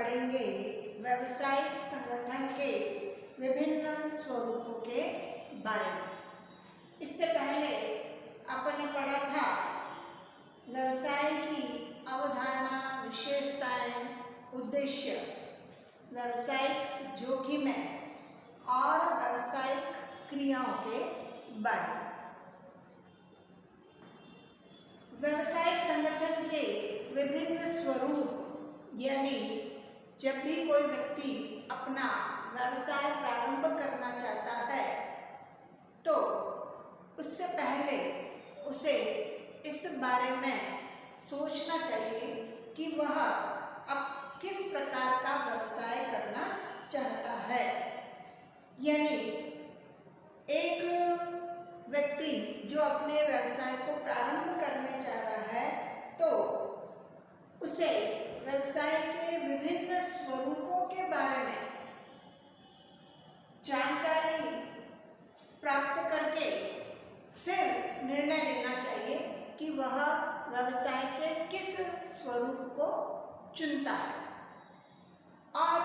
पढ़ेंगे व्यावसायिक संगठन के विभिन्न स्वरूपों के बारे में। इससे पहले अपन ने पढ़ा था व्यवसाय की अवधारणा, विशेषताएं, उद्देश्य, व्यावसायिक जोखिमें और व्यावसायिक क्रियाओं के बारे में। व्यावसायिक संगठन के विभिन्न स्वरूप, यानी जब भी कोई व्यक्ति अपना व्यवसाय प्रारंभ करना चाहता है तो उससे पहले उसे इस बारे में सोचना चाहिए कि वह अब किस प्रकार का व्यवसाय करना चाहता है। यानी एक व्यक्ति जो अपने व्यवसाय को प्रारंभ करने जा रहा है तो उसे व्यवसाय के विभिन्न स्वरूपों के बारे में जानकारी प्राप्त करके फिर निर्णय लेना चाहिए कि वह व्यवसाय के किस स्वरूप को चुनता है। और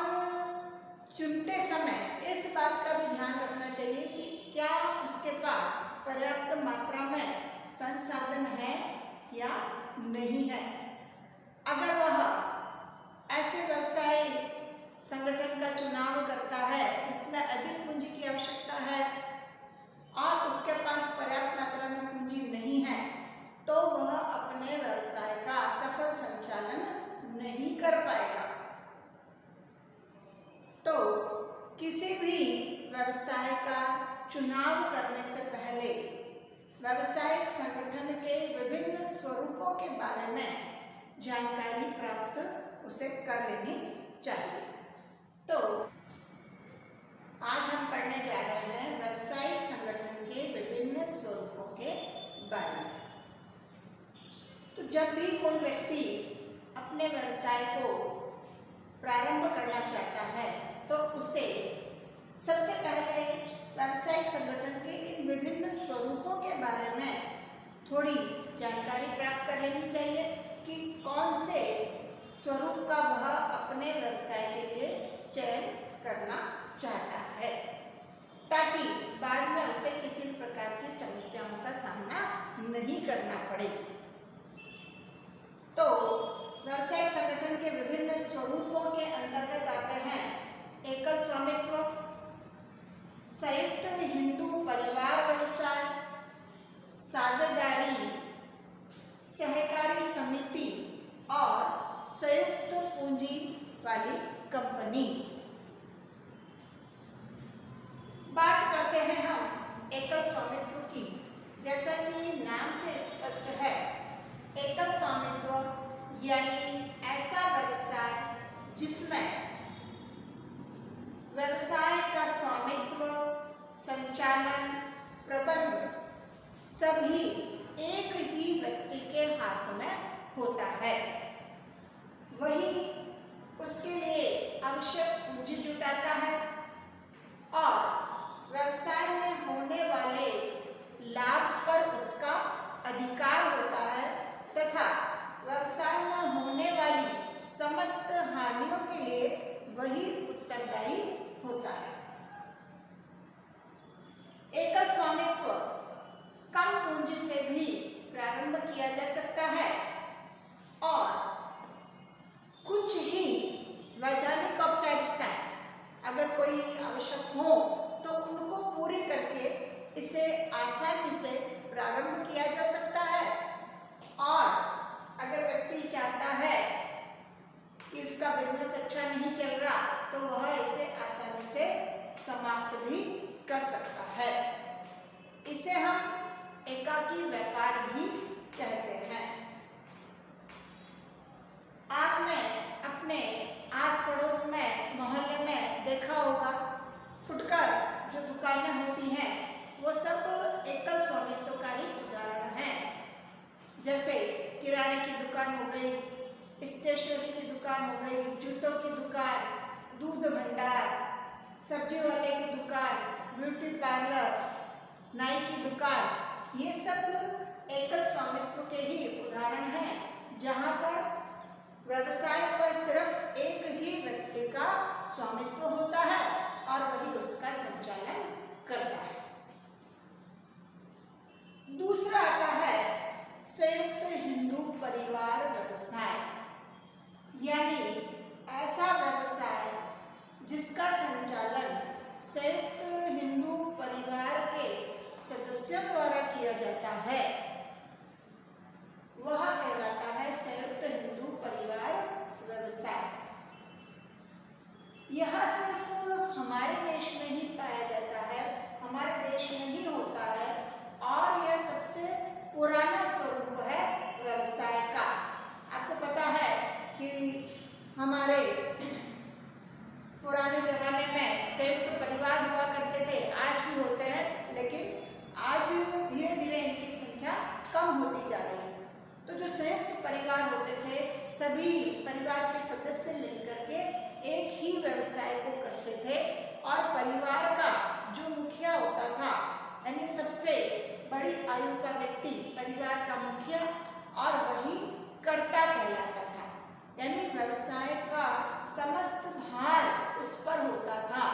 चुनते समय इस बात का भी ध्यान रखना चाहिए कि क्या उसके पास पर्याप्त मात्रा में संसाधन है या नहीं है। अगर वह ऐसे व्यवसाय संगठन का चुनाव करता है जिसमें अधिक पूंजी की आवश्यकता है और उसके पास पर्याप्त मात्रा में पूंजी नहीं है तो वह अपने व्यवसाय का सफल संचालन नहीं कर पाएगा। तो किसी भी व्यवसाय का चुनाव करने से पहले व्यावसायिक संगठन के विभिन्न स्वरूपों के बारे में जानकारी प्राप्त उसे कर लेनी चाहिए। तो आज हम पढ़ने जा रहे हैं व्यावसायिक संगठन के विभिन्न स्वरूपों के बारे में। तो जब भी कोई व्यक्ति अपने व्यवसाय को प्रारंभ करना चाहता है तो उसे सबसे पहले व्यावसायिक संगठन के इन विभिन्न स्वरूपों के बारे में थोड़ी जानकारी प्राप्त कर लेनी चाहिए कि कौन से स्वरूप का वह अपने व्यवसाय के लिए चयन करना चाहता है, ताकि बाद में उसे किसी प्रकार की समस्याओं का सामना नहीं करना पड़े। तो व्यावसायिक संगठन के विभिन्न स्वरूपों के अंतर्गत आते हैं एकल स्वामित्व, संयुक्त हिंदू परिवार व्यवसाय, साझेदारी, सहकारी समिति और संयुक्त पूंजी वाली कंपनी। बात करते हैं हम एकल स्वामित्व की। जैसा कि नाम से स्पष्ट है, एकल स्वामित्व यानी ऐसा व्यवसाय जिसमें व्यवसाय का स्वामित्व, संचालन, प्रबंध सभी एक ही व्यक्ति के हाथ में होता है। वही उसके लिए आवश्यक पूंजी जुटाता है और व्यवसाय में होने वाले लाभ पर उसका अधिकार होता है तथा व्यवसाय में होने वाली समस्त हानियों के लिए वही उत्तरदायी होता है। एकल स्वामित्व कम पूंजी से भी प्रारंभ किया जा सकता है और कुछ ही वैधानिक औपचारिकताएं अगर कोई आवश्यक हो तो उनको पूरी करके इसे आसानी से प्रारंभ किया जा सकता है। और अगर व्यक्ति चाहता है कि उसका बिजनेस अच्छा नहीं चल रहा तो वह इसे आसानी से समाप्त भी कर सकता है। इसे हम एकाकी व्यापार भी कहते हैं। आपने अपने आस पड़ोस में, मोहल्ले में देखा होगा, फुटकर जो दुकानें होती हैं वो सब एकल स्वामित्व का ही उदाहरण है। जैसे किराने की दुकान हो गई, स्टेशनरी की दुकान हो गई, जूतों की दुकान, दूध भंडार, सब्जी वाले की दुकान, ब्यूटी पार्लर, नाई की दुकान, ये सब एकल स्वामित्व के ही उदाहरण हैं, जहाँ पर व्यवसाय पर सिर्फ एक ही व्यवसाय, यानी ऐसा व्यवसाय जिसका संचालन संयुक्त हिंदू परिवार के सदस्यों द्वारा किया जाता है, वह कहलाता है संयुक्त हिंदू परिवार व्यवसाय। यह सिर्फ हमारे देश में ही पाया जाता है, हमारे देश में ही होता है, और यह सबसे पुराना स्वरूप है व्यवसाय का। आपको पता है कि हमारे पुराने जमाने में संयुक्त परिवार हुआ करते थे, आज भी होते हैं, लेकिन आज धीरे धीरे इनकी संख्या कम होती जा रही है। तो जो संयुक्त परिवार होते थे, सभी परिवार के सदस्य मिलकर के एक ही व्यवसाय को करते थे, और परिवार का जो मुखिया होता था, यानी सबसे बड़ी आयु का व्यक्ति परिवार का मुखिया, और वही कर्ता कहलाता था, यानी व्यवसाय का समस्त भार उस पर होता था।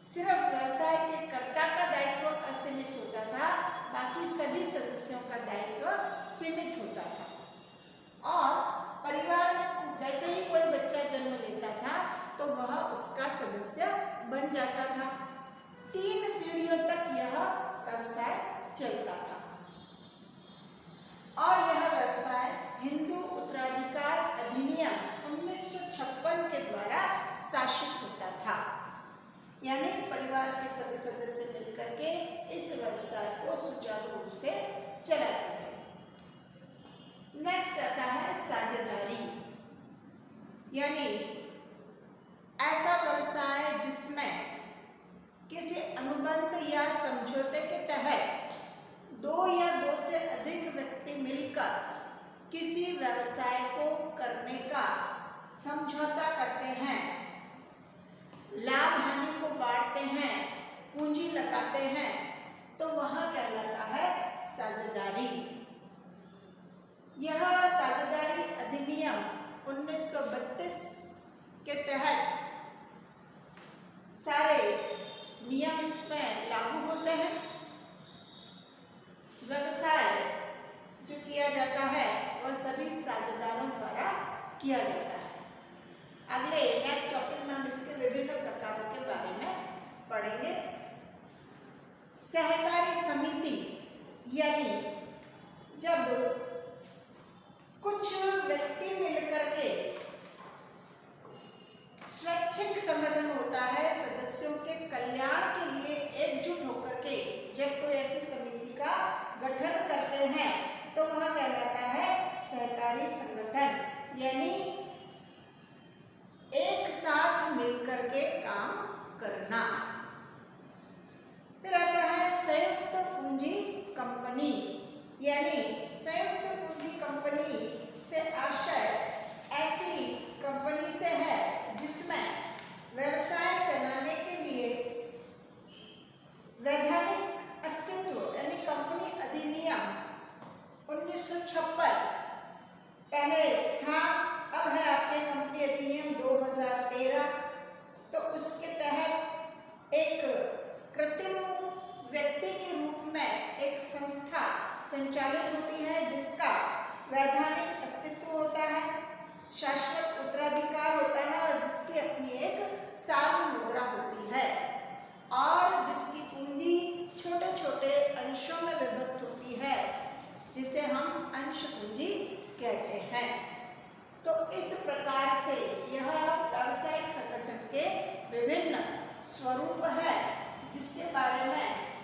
सिर्फ व्यवसाय के कर्ता का दायित्व असीमित होता था, बाकी सभी सदस्यों का दायित्व सीमित होता था। और परिवार में जैसे ही कोई बच्चा जन्म लेता था तो वह उसका सदस्य बन जाता था। 3 पीढ़ियों तक यह व्यवसाय चलता था, और यह व्यवसाय हिंदू उत्तराधिकार अधिनियम 1956 के द्वारा शासित होता था, यानी परिवार के सभी सदस्य मिलकर के इस व्यवसाय को सुचारू रूप से चलाते थे। नेक्स्ट आता है साझेदारी, यानी ऐसा व्यवसाय जिसमें किसी अनुबंध या समझौते के तहत 2 या 2 से अधिक व्यक्ति मिलकर किसी व्यवसाय को करने का समझौता करते हैं, लाभ हानि को बांटते हैं, पूंजी लगाते हैं, तो वह कहलाता है साझेदारी। यह साझेदारी अधिनियम 1932 के तहत सारे नियम इसमें लागू होते हैं। व्यवसाय जो किया जाता है वह सभी साझेदारों द्वारा किया जाता है। अगले नेक्स्ट टॉपिक में हम इसके विभिन्न प्रकारों के बारे में पढ़ेंगे। सहकारी समिति, यानी जब कुछ व्यक्ति मिलकर के स्वैच्छिक संगठन होता है, सदस्यों के कल्याण के लिए एकजुट होकर के जब कोई ऐसी समिति का गठन करते हैं तो वह कहलाता है सहकारी संगठन, यानी एक साथ मिलकर के काम करना। फिर आता है संयुक्त पूंजी कंपनी, यानी संयुक्त पूंजी कंपनी से आशय ऐसी कंपनी से है जिसमें व्यवसाय चलाने के लिए वैधानिक अस्तित्व, यानी कंपनी अधिनियम 1956 पहले था, अब है आपके कंपनी अधिनियम 2013। तो उसके तहत एक कृत्रिम व्यक्ति के रूप में एक संस्था संचालित होती है जिसका वैधानिक अस्तित्व होता है, शाश्वत उत्तराधिकार होता है, और जिसकी अपनी एक सार्वभौम मुद्रा होती है, और जिसकी पूंजी छोटे छोटे अंशों में विभक्त होती है, जिसे हम अंश पूंजी कहते हैं। तो इस प्रकार से यह व्यावसायिक संगठन के विभिन्न स्वरूप है, जिसके बारे में